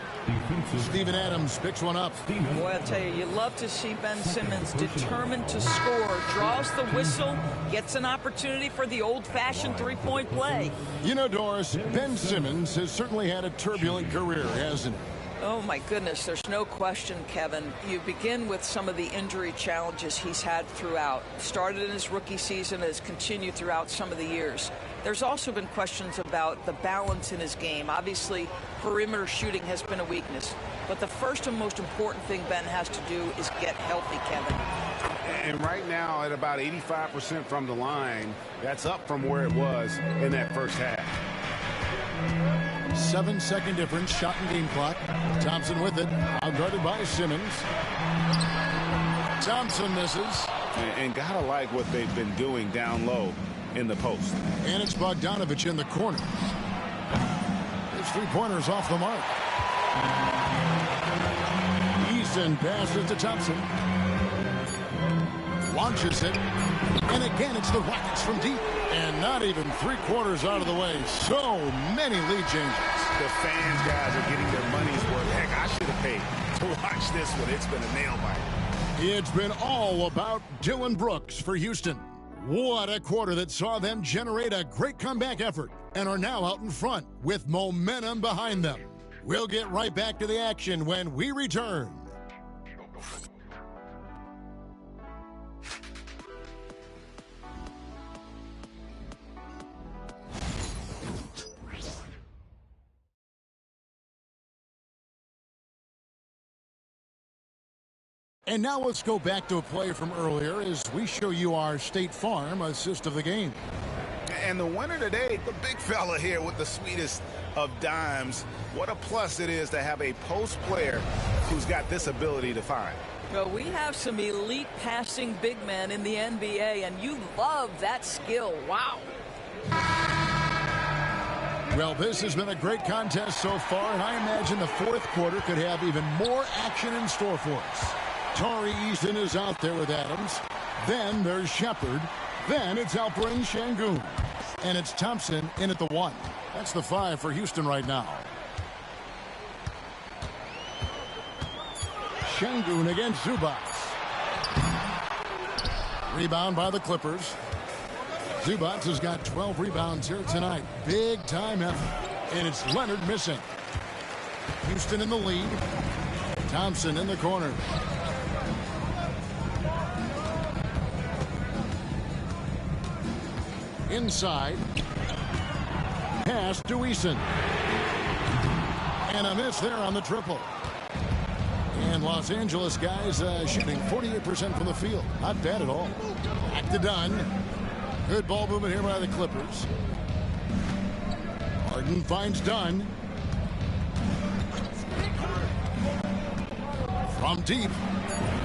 Steven Adams picks one up. Boy, I'll tell you, you love to see Ben Simmons determined to score. Draws the whistle, gets an opportunity for the old-fashioned three-point play. You know, Doris, Ben Simmons has certainly had a turbulent career, hasn't he? Oh, my goodness, there's no question, Kevin. You begin with some of the injury challenges he's had throughout. Started in his rookie season, has continued throughout some of the years. There's also been questions about the balance in his game. Obviously, perimeter shooting has been a weakness. But the first and most important thing Ben has to do is get healthy, Kevin. And right now, at about 85% from the line, that's up from where it was in that first half. 7-second difference, shot and game clock. Thompson with it, outguarded by Simmons. Thompson misses. And gotta like what they've been doing down low in the post. And it's Bogdanovich in the corner. His 3-pointer's off the mark. Easton passes to Thompson. Launches it. And again, it's the Rockets from deep. And not even 3/4 out of the way. So many lead changes. The fans, guys, are getting their money's worth. Heck, I should have paid to watch this one. It's been a nail biter. It's been all about Dillon Brooks for Houston. What a quarter that saw them generate a great comeback effort and are now out in front with momentum behind them. We'll get right back to the action when we return. And now let's go back to a play from earlier as we show you our State Farm assist of the game. And the winner today, the big fella here with the sweetest of dimes. What a plus it is to have a post player who's got this ability to find. Well, we have some elite passing big men in the NBA, and you love that skill. Wow. Well, this has been a great contest so far, and I imagine the fourth quarter could have even more action in store for us. Tari Eason is out there with Adams. Then there's Shepard. Then it's Alperen Sengun. And it's Thompson in at the 1. That's the 5 for Houston right now. Sengun against Zubac. Rebound by the Clippers. Zubac has got 12 rebounds here tonight. Big time effort. And it's Leonard missing. Houston in the lead. Thompson in the corner. Inside. Pass to Eason. And a miss there on the triple. And Los Angeles guys shooting 48% from the field. Not bad at all. Back to Dunn. Good ball movement here by the Clippers. Harden finds Dunn. From deep.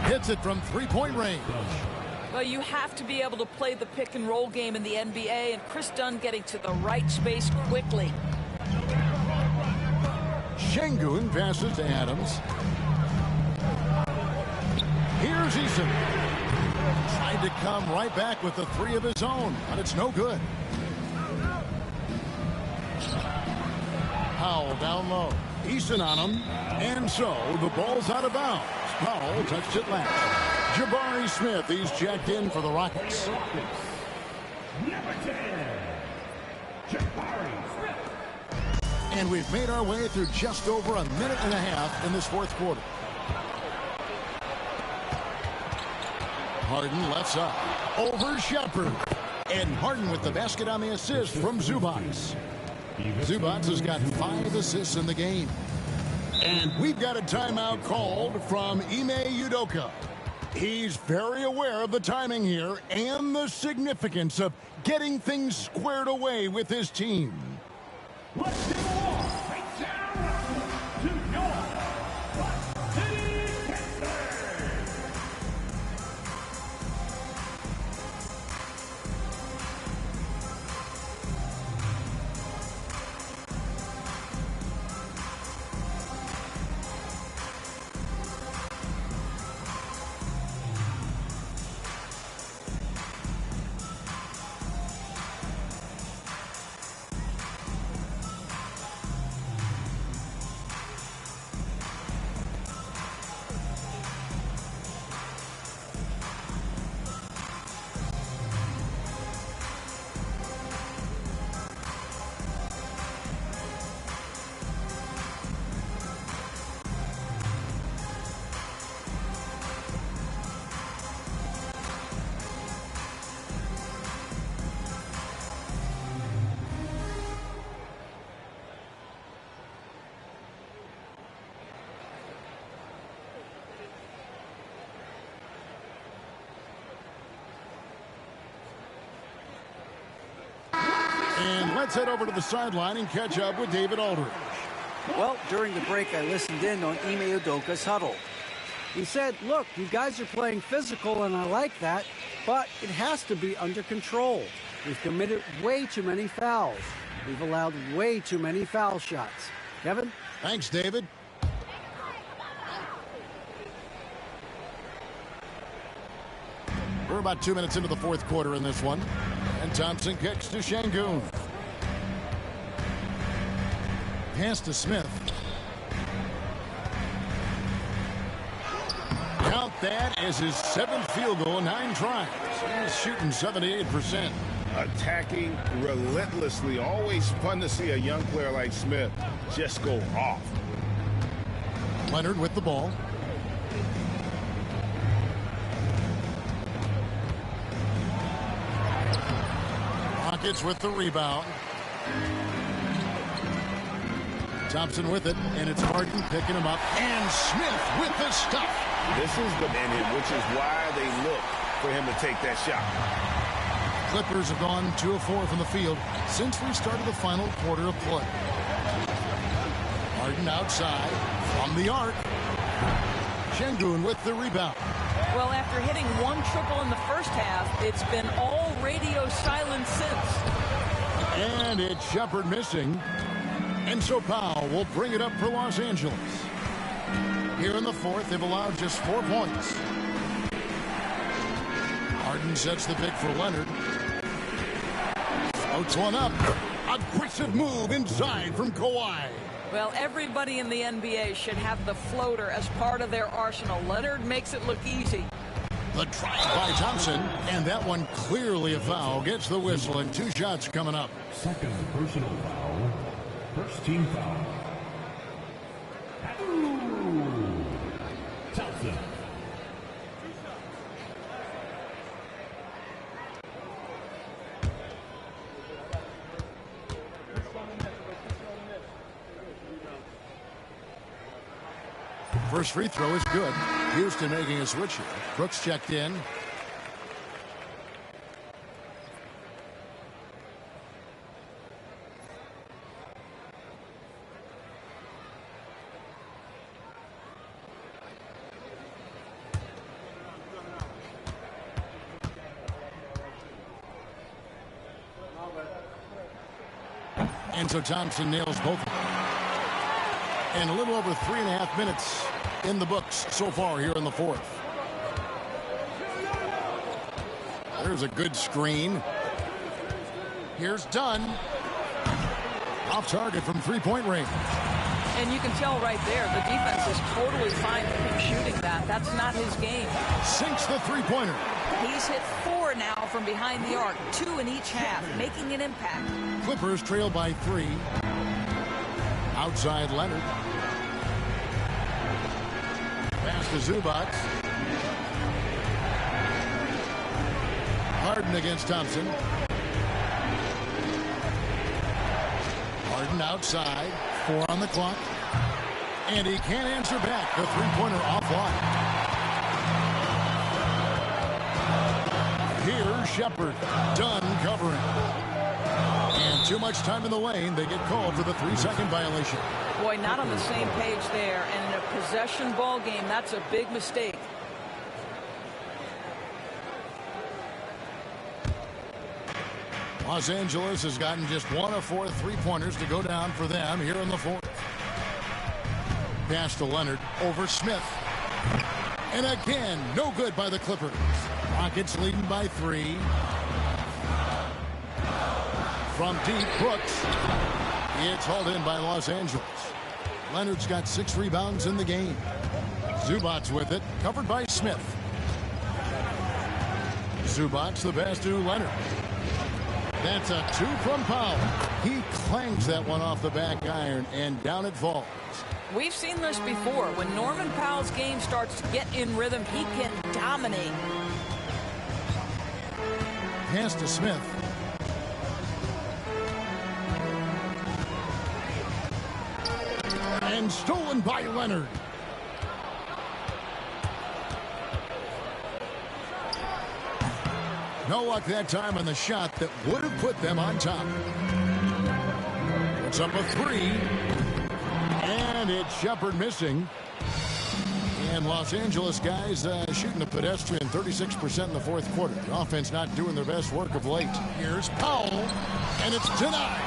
Hits it from three-point range. Well, you have to be able to play the pick and roll game in the NBA, and Chris Dunn getting to the right space quickly. Sengun passes to Adams. Here's Eason. Tried to come right back with the 3 of his own, but it's no good. Powell down low. Eason on him. And so the ball's out of bounds. Powell touched it last. Jabari Smith, he's checked in for the Rockets. And we've made our way through just over a minute and a half in this fourth quarter. Harden lefts up. Over Shepard. And Harden with the basket on the assist from Zubac. Zubac has got 5 assists in the game. And we've got a timeout called from Ime Udoka. He's very aware of the timing here and the significance of getting things squared away with his team. Let's give a walk right down to your City Pistons. And let's head over to the sideline and catch up with David Aldridge. Well, during the break, I listened in on Ime Udoka's huddle. He said, look, you guys are playing physical, and I like that, but it has to be under control. We've committed way too many fouls. We've allowed way too many foul shots. Kevin? Thanks, David. We're about 2 minutes into the fourth quarter in this one. And Thompson kicks to Sengun. Pass to Smith. Count that as his 7th field goal in 9 tries. He's shooting 78%. Attacking relentlessly. Always fun to see a young player like Smith just go off. Leonard with the ball. Rockets with the rebound. Thompson with it, and it's Harden picking him up. And Smith with the stuff. This is the minute, which is why they look for him to take that shot. Clippers have gone 2 of 4 from the field since we started the final quarter of play. Harden outside from the arc. Sengun with the rebound. Well, after hitting 1 triple in the first half, it's been all radio silence since. And it's Shepard missing. And so Powell will bring it up for Los Angeles. Here in the fourth, they've allowed just 4 points. Harden sets the pick for Leonard. Floats one up. Aggressive move inside from Kawhi. Well, everybody in the NBA should have the floater as part of their arsenal. Leonard makes it look easy. The drive by Thompson, and that one clearly a foul. Gets the whistle, and 2 shots coming up. Second personal foul. First team foul. Thompson. First free throw is good. Houston making a switch here. Brooks checked in. And so Thompson nails both of them. And a little over 3.5 minutes in the books so far here in the fourth. There's a good screen. Here's Dunn. Off target from 3-point range. And you can tell right there, the defense is totally fine with him shooting that. That's not his game. Sinks the three-pointer. He's hit 4 now from behind the arc, 2 in each half, making an impact. Clippers trail by 3. Outside Leonard. Pass to Zubac. Harden against Thompson. Harden outside. 4 on the clock. And he can't answer back. The three-pointer offline. Here's Shepard. Dunn covering. And too much time in the lane. They get called for the 3-second violation. Boy, not on the same page there. And in a possession ball game, that's a big mistake. Los Angeles has gotten just 1 of 4 three-pointers to go down for them here in the fourth. Pass to Leonard over Smith. And again, no good by the Clippers. Rockets leading by 3. From deep, Brooks. It's hauled in by Los Angeles. Leonard's got 6 rebounds in the game. Zubac with it, covered by Smith. Zubac the pass to Leonard. That's a 2 from Powell. He clangs that one off the back iron, and down it falls. We've seen this before. When Norman Powell's game starts to get in rhythm, he can dominate. Pass to Smith. And stolen by Leonard. No luck that time on the shot that would have put them on top. It's up a 3. And it's Shepard missing. And Los Angeles guys shooting a pedestrian 36% in the fourth quarter. The offense not doing their best work of late. Here's Powell. And it's denied.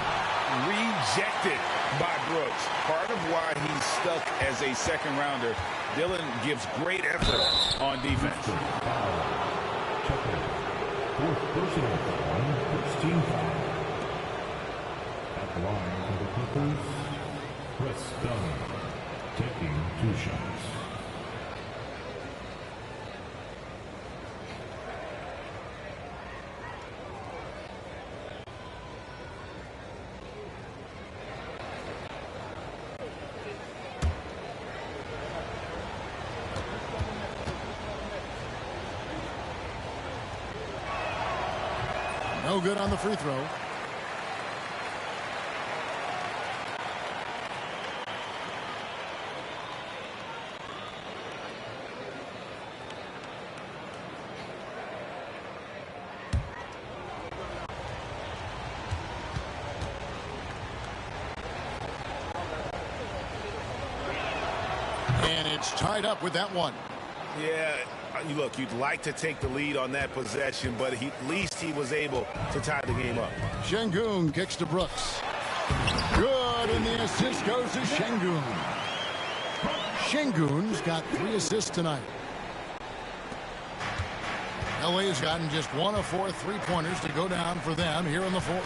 Rejected by Brooks. Part of why he's stuck as a second rounder. Dillon gives great effort on defense. Fourth personal foul, first team foul. At the line for the Clippers, Chris Dunn taking 2 shots. No good on the free throw. And it's tied up with that one. Yeah, look, you'd like to take the lead on that possession, but at least he was able to tie the game up. Şengün kicks to Brooks. Good, and the assist goes to Şengün. Şengün's got 3 assists tonight. LA's gotten just 1 of 4 3-pointers to go down for them here in the 4th.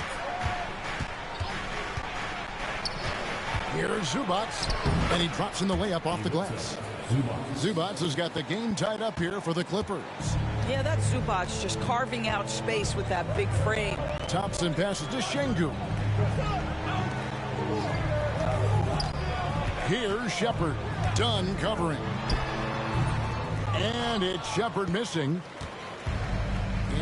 Here's Zubac, and he drops in the layup off the glass. Zubac has got the game tied up here for the Clippers. Yeah, that's Zubac just carving out space with that big frame. Thompson passes to Şengün. Here's Shepherd. Dunn covering. And it's Shepherd missing.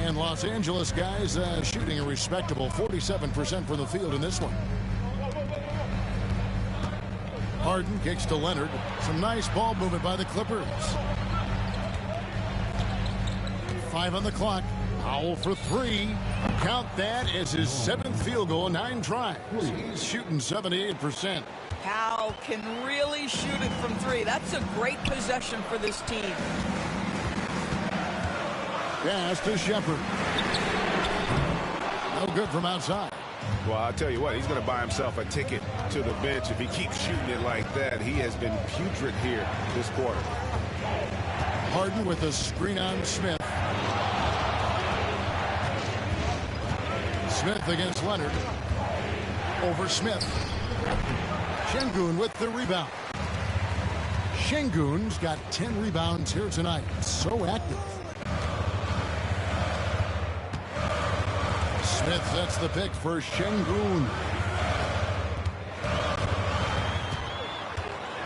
And Los Angeles guys shooting a respectable 47% from the field in this one. Harden kicks to Leonard. Some nice ball movement by the Clippers. 5 on the clock. Powell for 3. Count that as his 7th field goal, 9 tries. He's shooting 78%. Powell can really shoot it from 3. That's a great possession for this team. Pass to Shepherd. No good from outside. Well, I'll tell you what, he's going to buy himself a ticket to the bench. If he keeps shooting it like that, he has been putrid here this quarter. Harden with a screen on Smith. Smith against Leonard. Over Smith. Şengün with the rebound. Şengün's got 10 rebounds here tonight. So active. Smith sets the pick for Şengün.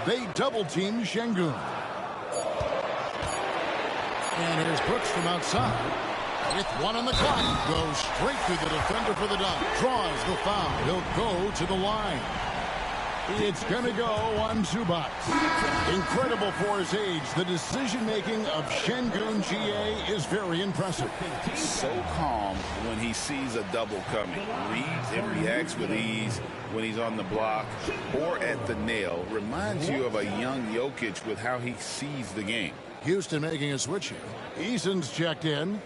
They double-team Şengün. And here's Brooks from outside. With 1 on the clock. Goes straight through the defender for the dunk. Draws the foul. He'll go to the line. It's going to go on Zubac. Incredible for his age. The decision-making of Şengün GA is very impressive. So calm when he sees a double coming. Reads and reacts with ease when he's on the block or at the nail. Reminds you of a young Jokic with how he sees the game. Houston making a switch here. Eason's checked in.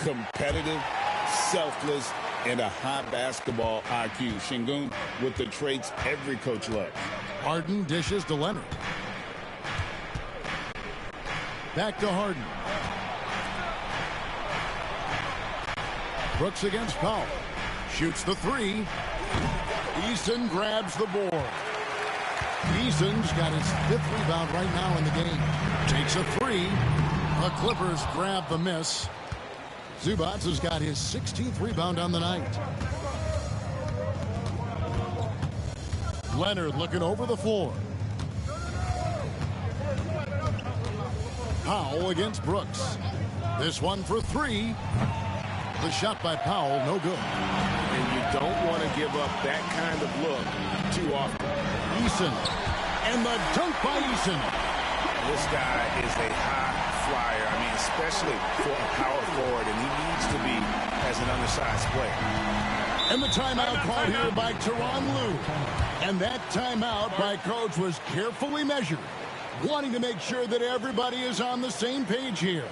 Competitive, selfless, and a high basketball IQ. Şengün with the traits every coach loves. Harden dishes to Leonard. Back to Harden. Brooks against Powell. Shoots the 3. Eason grabs the board. Eason's got his 5th rebound right now in the game. Takes a 3. The Clippers grab the miss. Zubac has got his 16th rebound on the night. Leonard looking over the floor. Powell against Brooks. This one for 3. The shot by Powell, no good. And you don't want to give up that kind of look too often. Eason. And the dunk by Eason. This guy is a high flyer. I mean, especially for a power forward, and he needs to be as an undersized player. And the timeout called here by Tyronn Lue. And that timeout by coach was carefully measured, wanting to make sure that everybody is on the same page here.